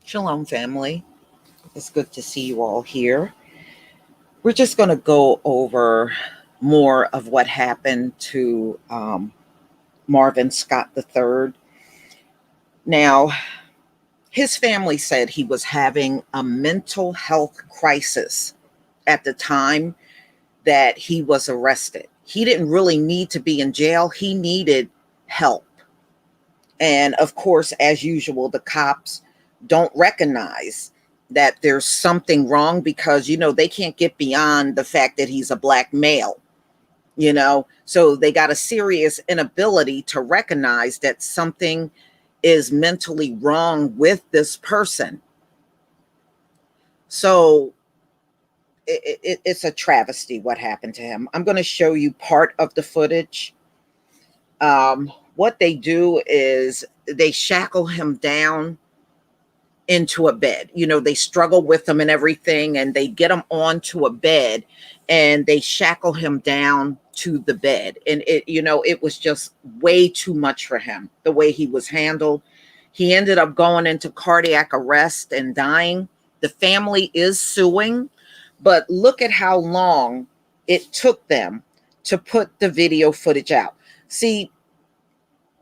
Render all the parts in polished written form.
Shalom, family. It's good to see you all here. We're just going to go over more of what happened to Marvin Scott III. Now, his family said he was having a mental health crisis at the time that he was arrested. He didn't really need to be in jail, he needed help. And of course, as usual, the cops don't recognize that there's something wrong because, they can't get beyond the fact that he's a black male, so they got a serious inability to recognize that something is mentally wrong with this person. So it's a travesty what happened to him. I'm going to show you part of the footage. What they do is they shackle him down into a bed. They struggle with him and everything, and they get him onto a bed and they shackle him down to the bed. And it was just way too much for him, the way he was handled. He ended up going into cardiac arrest and dying. The family is suing, but look at how long it took them to put the video footage out. See,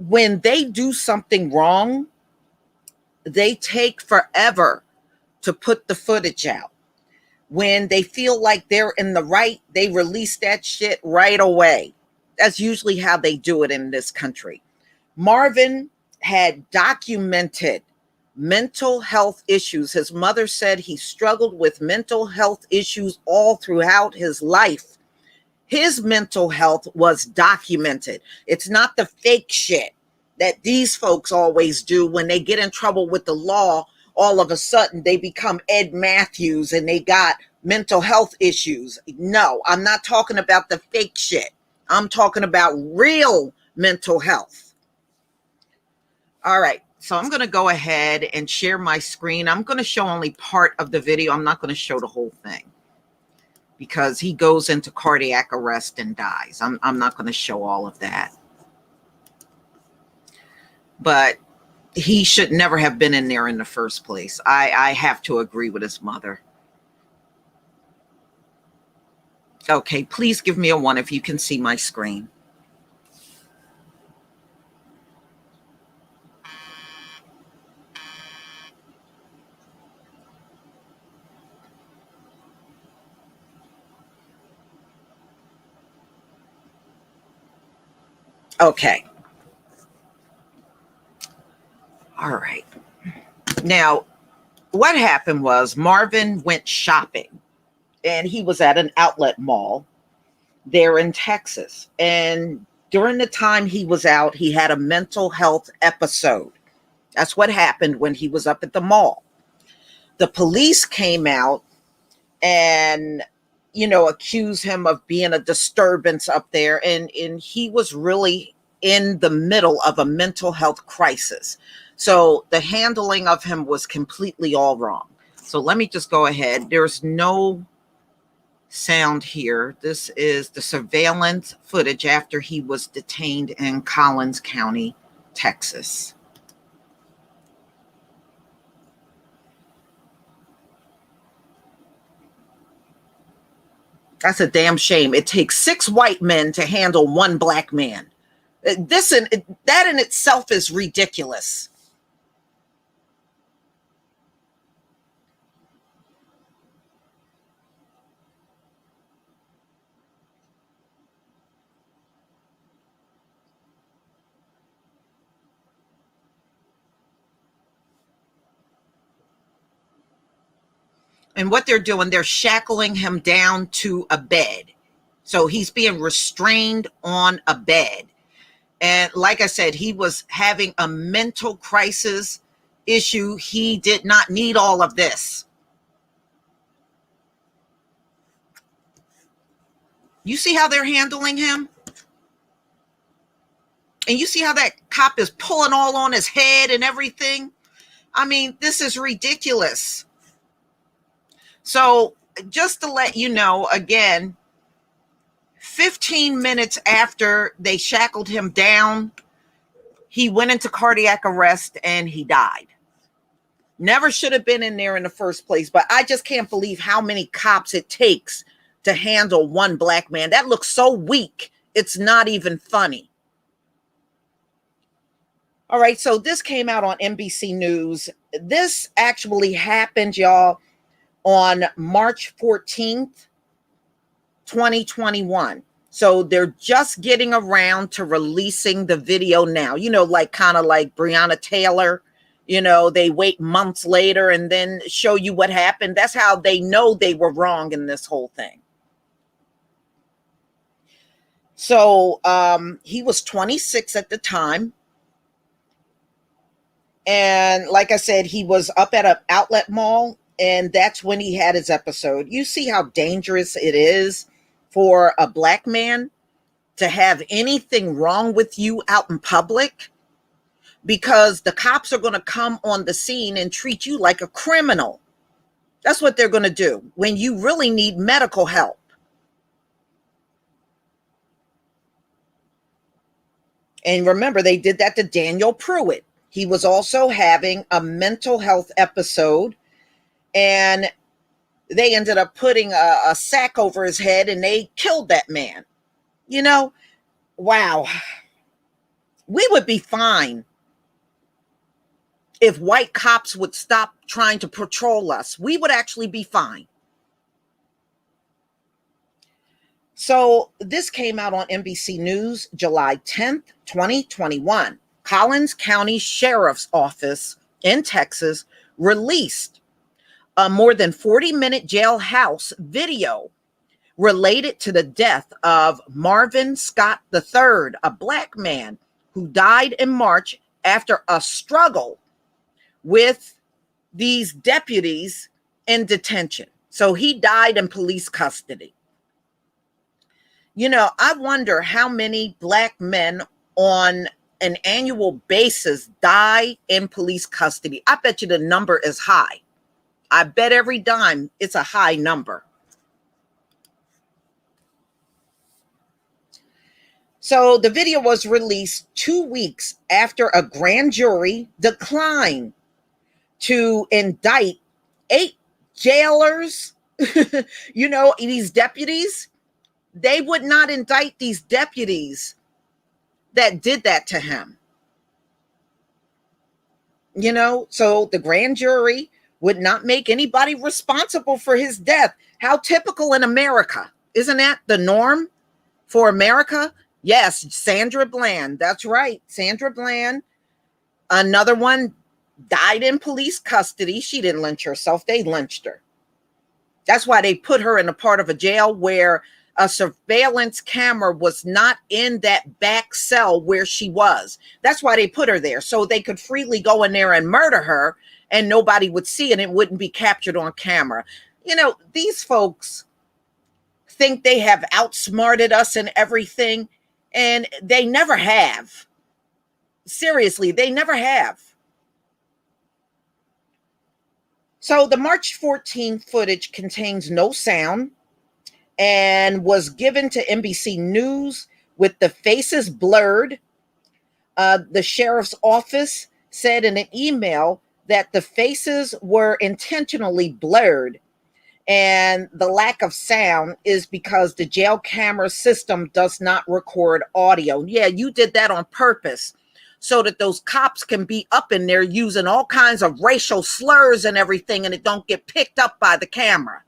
when they do something wrong, they take forever to put the footage out. When they feel like they're in the right, they release that shit right away. That's usually how they do it in this country. Marvin had documented mental health issues. His mother said he struggled with mental health issues all throughout his life. His mental health was documented. It's not the fake shit that these folks always do. When they get in trouble with the law, all of a sudden they become Ed Matthews and they got mental health issues. No, I'm not talking about the fake shit. I'm talking about real mental health. All right, so I'm going to go ahead and share my screen. I'm going to show only part of the video. I'm not going to show the whole thing because he goes into cardiac arrest and dies. I'm not going to show all of that. But he should never have been in there in the first place. I have to agree with his mother. Okay, please give me a 1 if you can see my screen. Okay. All right. Now, what happened was Marvin went shopping and he was at an outlet mall there in Texas. And during the time he was out, he had a mental health episode. That's what happened when he was up at the mall. The police came out and, accused him of being a disturbance up there. And he was really in the middle of a mental health crisis. So the handling of him was completely all wrong. So let me just go ahead. There's no sound here. This is the surveillance footage after he was detained in Collins County, Texas. That's a damn shame. It takes 6 white men to handle 1 black man. That in itself is ridiculous. And what they're doing, they're shackling him down to a bed. So he's being restrained on a bed. And like I said, he was having a mental crisis issue. He did not need all of this. You see how they're handling him? And you see how that cop is pulling all on his head and everything? I mean, this is ridiculous. So just to let you know, again, 15 minutes after they shackled him down, he went into cardiac arrest and he died. Never should have been in there in the first place. But I just can't believe how many cops it takes to handle one black man. That looks so weak. It's not even funny. All right, so this came out on NBC News. This actually happened, y'all, on March 14th, 2021. So they're just getting around to releasing the video now. You know, like kind of like Breonna Taylor, you know, they wait months later and then show you what happened. That's how they know they were wrong in this whole thing. So he was 26 at the time. And like I said, he was up at an outlet mall, and that's when he had his episode. You see how dangerous it is for a black man to have anything wrong with you out in public, because the cops are going to come on the scene and treat you like a criminal. That's what they're going to do when you really need medical help. And remember, they did that to Daniel Pruitt. He was also having a mental health episode, and they ended up putting a sack over his head and they killed that man. You know, wow. We would be fine if white cops would stop trying to patrol us. We would actually be fine. So this came out on NBC News, July 10th, 2021. Collins County Sheriff's Office in Texas released a more than 40-minute jailhouse video related to the death of Marvin Scott III, a black man who died in March after a struggle with these deputies in detention. So he died in police custody. You know, I wonder how many black men on an annual basis die in police custody. I bet you the number is high. I bet every dime it's a high number. So the video was released 2 weeks after a grand jury declined to indict 8 jailers. You know, these deputies, they would not indict these deputies that did that to him. You know, so the grand jury would not make anybody responsible for his death. How typical in America. Isn't that the norm for America? Yes, Sandra Bland. That's right. Sandra Bland, another one, died in police custody. She didn't lynch herself. They lynched her. That's why they put her in a part of a jail where a surveillance camera was not in that back cell where she was. That's why they put her there, so they could freely go in there and murder her and nobody would see it and it wouldn't be captured on camera. You know, these folks think they have outsmarted us and everything, and they never have. Seriously, they never have. So the March 14th footage contains no sound and was given to NBC News with the faces blurred. The sheriff's office said in an email that the faces were intentionally blurred, and the lack of sound is because the jail camera system does not record audio. Yeah, you did that on purpose so that those cops can be up in there using all kinds of racial slurs and everything, and it don't get picked up by the camera.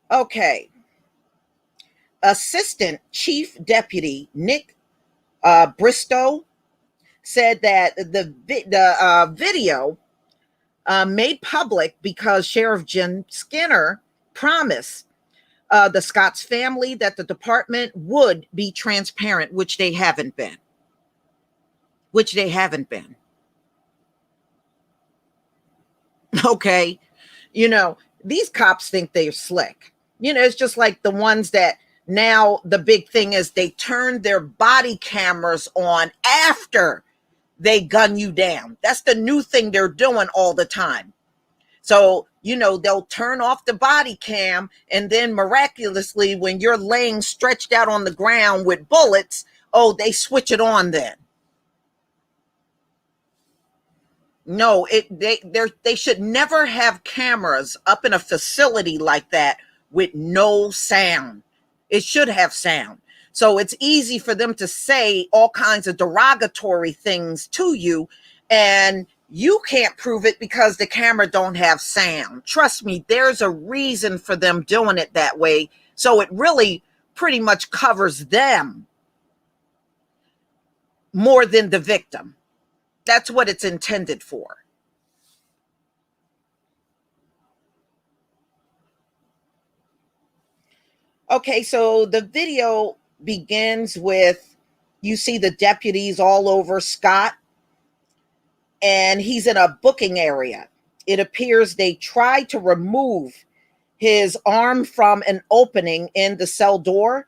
Okay. Assistant Chief Deputy Nick Bristow said that the video made public because Sheriff Jim Skinner promised the Scott's family that the department would be transparent, which they haven't been. Okay. You know, these cops think they're slick. You know, it's just like the ones that now the big thing is they turn their body cameras on after they gun you down. That's the new thing they're doing all the time. So, you know, they'll turn off the body cam, and then miraculously, when you're laying stretched out on the ground with bullets, oh, they switch it on then. No, they should never have cameras up in a facility like that with no sound. It should have sound. So it's easy for them to say all kinds of derogatory things to you, and you can't prove it because the camera don't have sound. Trust me, there's a reason for them doing it that way. So it really pretty much covers them more than the victim. That's what it's intended for. Okay, so the video begins with you see the deputies all over Scott, and he's in a booking area. It appears they tried to remove his arm from an opening in the cell door.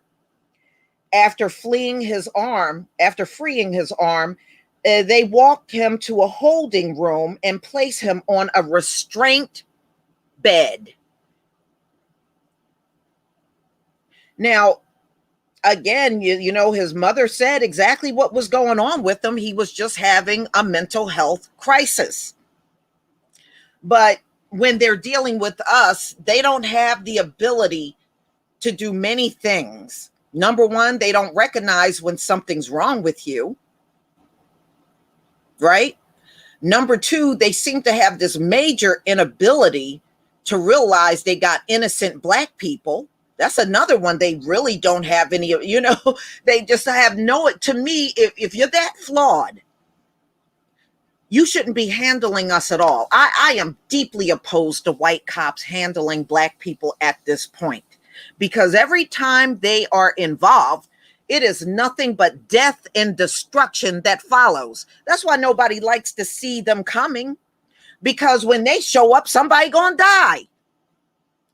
After freeing his arm, they walked him to a holding room and placed him on a restraint bed. Now, again, you know, his mother said exactly what was going on with him. He was just having a mental health crisis. But when they're dealing with us, they don't have the ability to do many things. Number one, they don't recognize when something's wrong with you, right? Number two, they seem to have this major inability to realize they got innocent Black people. That's another one they really don't have any, you know, they just have no, to me, if you're that flawed, you shouldn't be handling us at all. I am deeply opposed to white cops handling Black people at this point, because every time they are involved, it is nothing but death and destruction that follows. That's why nobody likes to see them coming, because when they show up, somebody gonna die.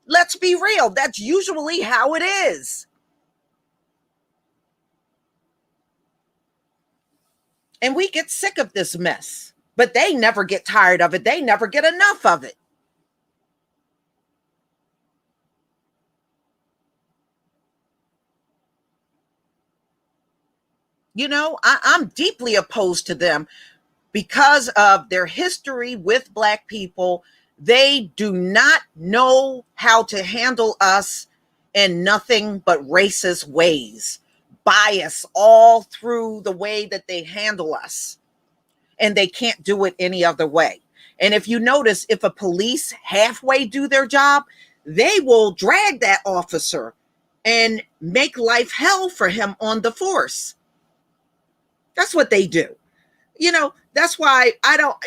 Let's be real. That's usually how it is. And we get sick of this mess, but they never get tired of it. They never get enough of it. You know, I'm deeply opposed to them because of their history with Black people. They do not know how to handle us in nothing but racist ways, bias all through the way that they handle us. And they can't do it any other way. And if you notice, if a police halfway do their job, they will drag that officer and make life hell for him on the force. That's what they do. You know, that's why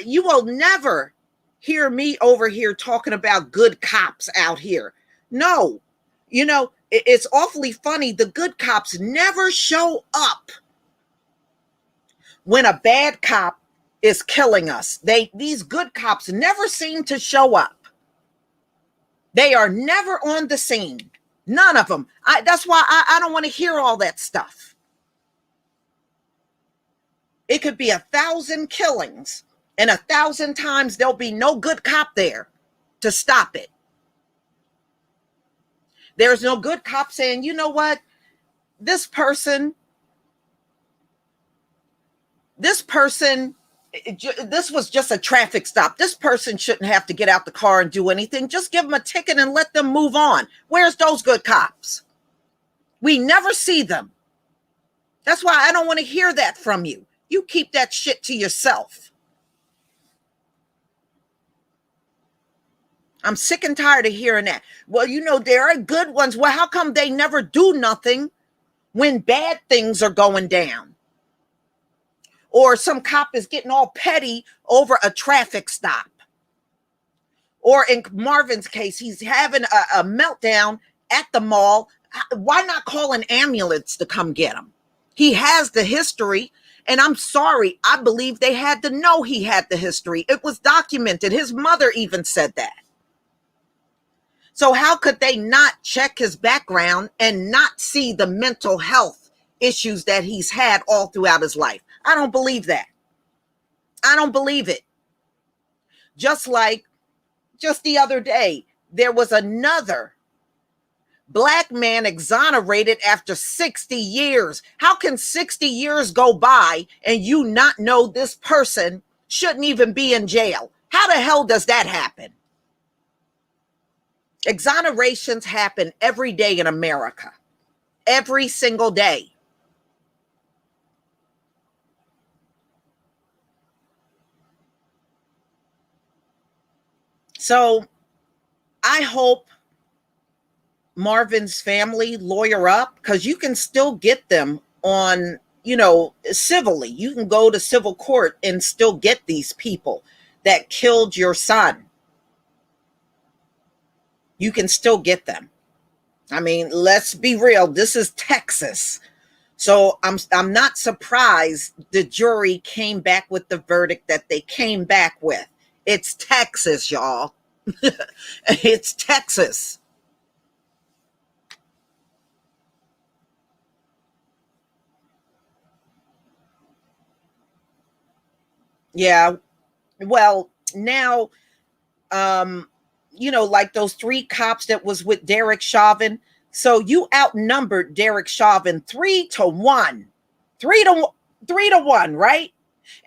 you will never hear me over here talking about good cops out here. No, you know, it's awfully funny. The good cops never show up when a bad cop is killing us. These good cops never seem to show up. They are never on the scene. None of them. That's why I don't want to hear all that stuff. It could be 1,000 killings, and 1,000 times there'll be no good cop there to stop it. There's no good cop saying, you know what, this person, this was just a traffic stop. This person shouldn't have to get out the car and do anything. Just give them a ticket and let them move on. Where's those good cops? We never see them. That's why I don't want to hear that from you. You keep that shit to yourself. I'm sick and tired of hearing that. Well, you know, there are good ones. Well, how come they never do nothing when bad things are going down? Or some cop is getting all petty over a traffic stop. Or in Marvin's case, he's having a meltdown at the mall. Why not call an ambulance to come get him? He has the history. And I'm sorry, I believe they had to know he had the history. It was documented. His mother even said that. So how could they not check his background and not see the mental health issues that he's had all throughout his life? I don't believe that. I don't believe it. Just the other day, there was another Black man exonerated after 60 years. How can 60 years go by and you not know this person shouldn't even be in jail. How the hell does that happen? Exonerations happen every day in America. Every single day. So I hope Marvin's family lawyer up, because you can still get them on, civilly. You can go to civil court and still get these people that killed your son. You can still get them. I mean, let's be real. This is Texas. So I'm not surprised the jury came back with the verdict that they came back with. It's Texas, y'all. It's Texas. Yeah. Well, now, like those 3 cops that was with Derek Chauvin. So you outnumbered Derek Chauvin 3-1, 3-1, right?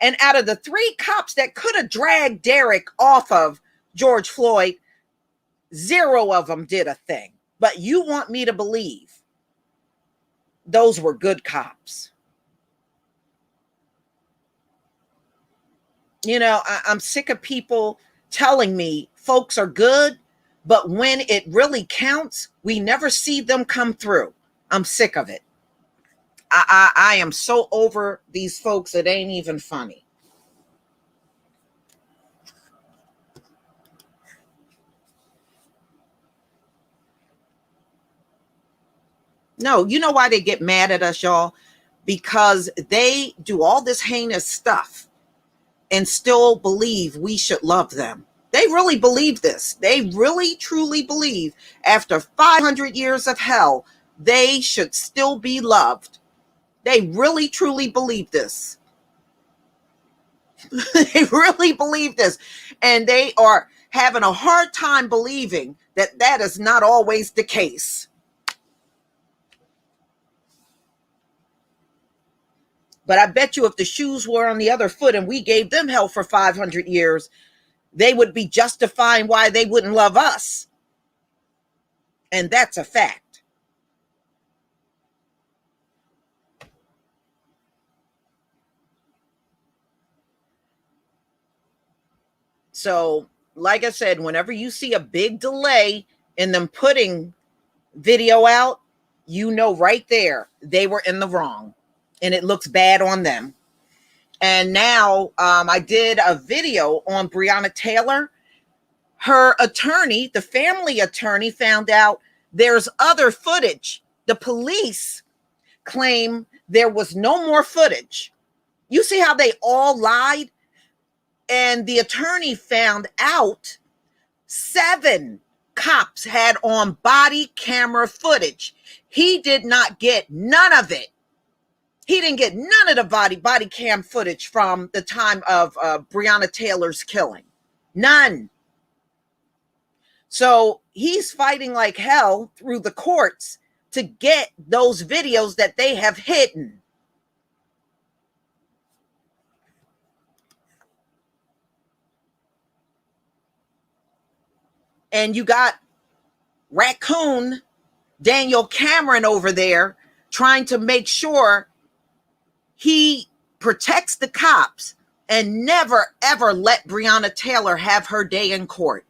And out of the 3 cops that could have dragged Derek off of George Floyd, 0 of them did a thing. But you want me to believe those were good cops. I'm sick of people telling me folks are good, but when it really counts, we never see them come through. I'm sick of it. I am so over these folks, it ain't even funny. No, you know why they get mad at us, y'all? Because they do all this heinous stuff and still believe we should love them. They really believe this. They really, truly believe after 500 years of hell, they should still be loved. They really, truly believe this. They really believe this. And they are having a hard time believing that that is not always the case. But I bet you if the shoes were on the other foot and we gave them hell for 500 years, they would be justifying why they wouldn't love us. And that's a fact. So, like I said, whenever you see a big delay in them putting video out, you know right there they were in the wrong and it looks bad on them. And now I did a video on Breonna Taylor. Her attorney, the family attorney, found out there's other footage. The police claim there was no more footage. You see how they all lied? And the attorney found out 7 cops had on body camera footage. He did not get none of it. He didn't get none of the body cam footage from the time of Breonna Taylor's killing. None. So he's fighting like hell through the courts to get those videos that they have hidden. And you got Raccoon Daniel Cameron over there trying to make sure he protects the cops and never, ever let Breonna Taylor have her day in court.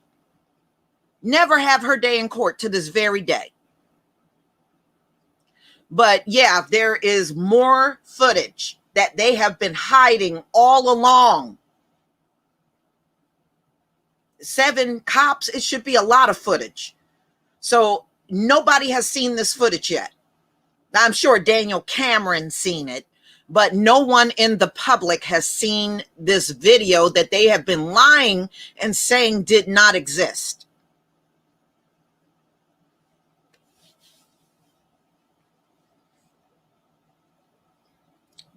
Never have her day in court to this very day. But yeah, there is more footage that they have been hiding all along. 7 cops, it should be a lot of footage. So nobody has seen this footage yet. I'm sure Daniel Cameron's seen it, but no one in the public has seen this video that they have been lying and saying did not exist.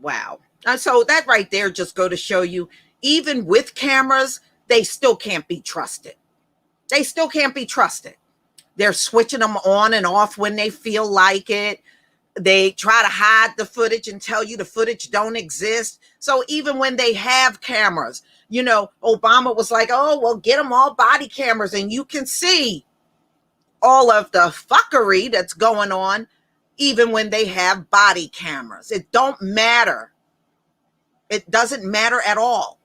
Wow. So that right there just go to show you, even with cameras, they still can't be trusted. They still can't be trusted. They're switching them on and off when they feel like it. They try to hide the footage and tell you the footage don't exist. So even when they have cameras, Obama was like, oh, well, get them all body cameras and you can see all of the fuckery that's going on, even when they have body cameras. It don't matter. It doesn't matter at all.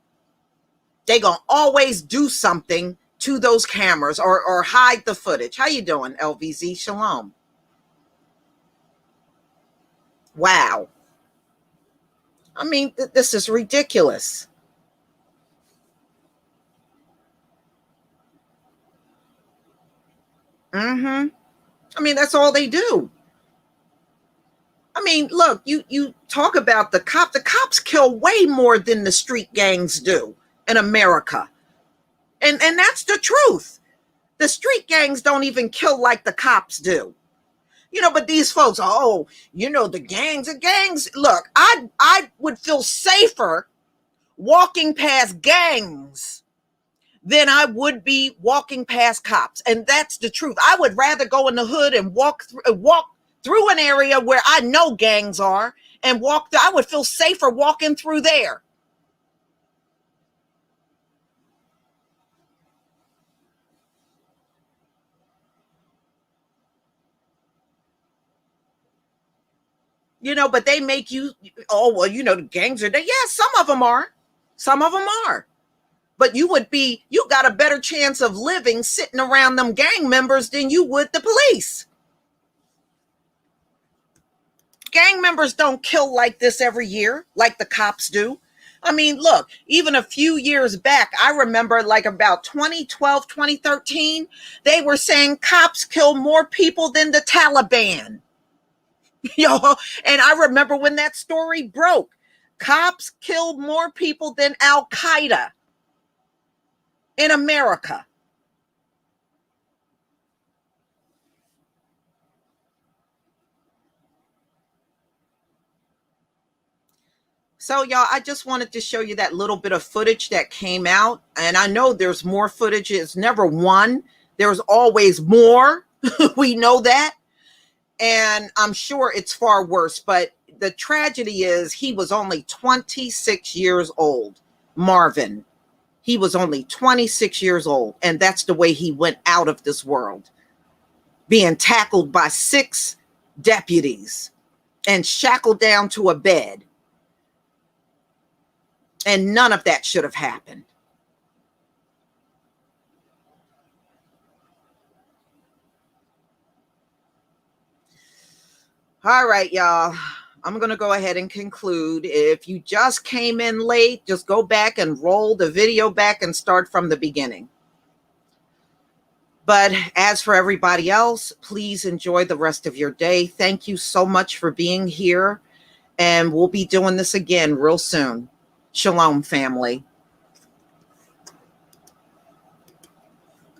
They gonna always do something to those cameras or hide the footage. How you doing, LVZ? Shalom. Wow. I mean, this is ridiculous. I mean, that's all they do. I mean, look, you talk about the cops. The cops kill way more than the street gangs do in America. And that's the truth. The street gangs don't even kill like the cops do. But these folks, the gangs. Look, I would feel safer walking past gangs than I would be walking past cops. And that's the truth. I would rather go in the hood and walk through an area where I know gangs are and I would feel safer walking through there. But they make you, the gangs are there. Yeah, some of them are. Some of them are. But you got a better chance of living sitting around them gang members than you would the police. Gang members don't kill like this every year, like the cops do. I mean, look, even a few years back, I remember like about 2012, 2013, they were saying cops kill more people than the Taliban. And I remember when that story broke, cops killed more people than Al Qaeda in America. So, y'all, I just wanted to show you that little bit of footage that came out. And I know there's more footage. It's never one. There's always more. We know that. And I'm sure it's far worse. But the tragedy is he was only 26 years old. Marvin. He was only 26 years old. And that's the way he went out of this world. Being tackled by 6 deputies and shackled down to a bed. And none of that should have happened. All right, y'all. I'm going to go ahead and conclude. If you just came in late, just go back and roll the video back and start from the beginning. But as for everybody else, please enjoy the rest of your day. Thank you so much for being here. And we'll be doing this again real soon. Shalom, family.